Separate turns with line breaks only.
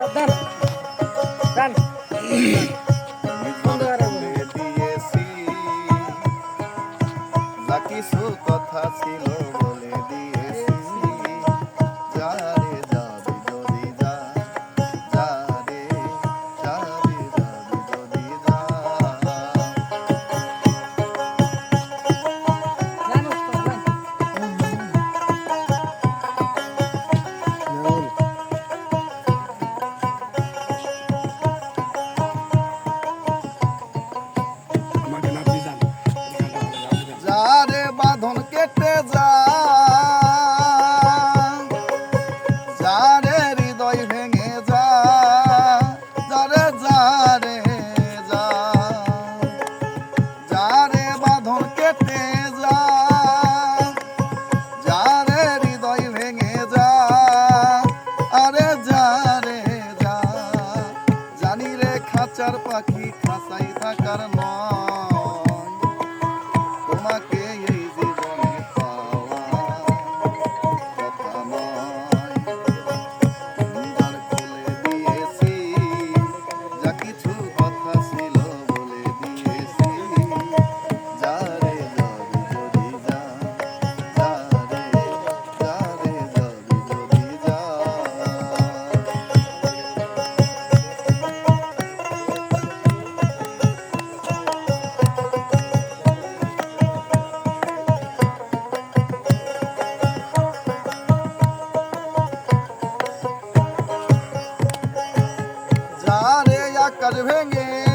ডান ডান
দিয়েছি যা কিছু কথা ছিল বলে দিয়েছি যারে যাবি যদি যা যারে যাবি যদি যা যারে বাঁধন কেটে যা যারে হৃদয় ভেঙে যা যারে যারে যা যারে বাঁধন কেটে যা যারে হৃদয় ভেঙে যা আরে যারে যা জানি রে খাঁচার পাখি খাঁচাই থাকার নয় তোমাকে এই জীবনে পাওয়া কথা নয় সুন্দর খুলে দিয়েছি যা কিছু কথা ছিল বলে দিয়েছি যারে যাবি যদি যা যারে যারে যাবি যদি যা যারে আকাশ ভেঙে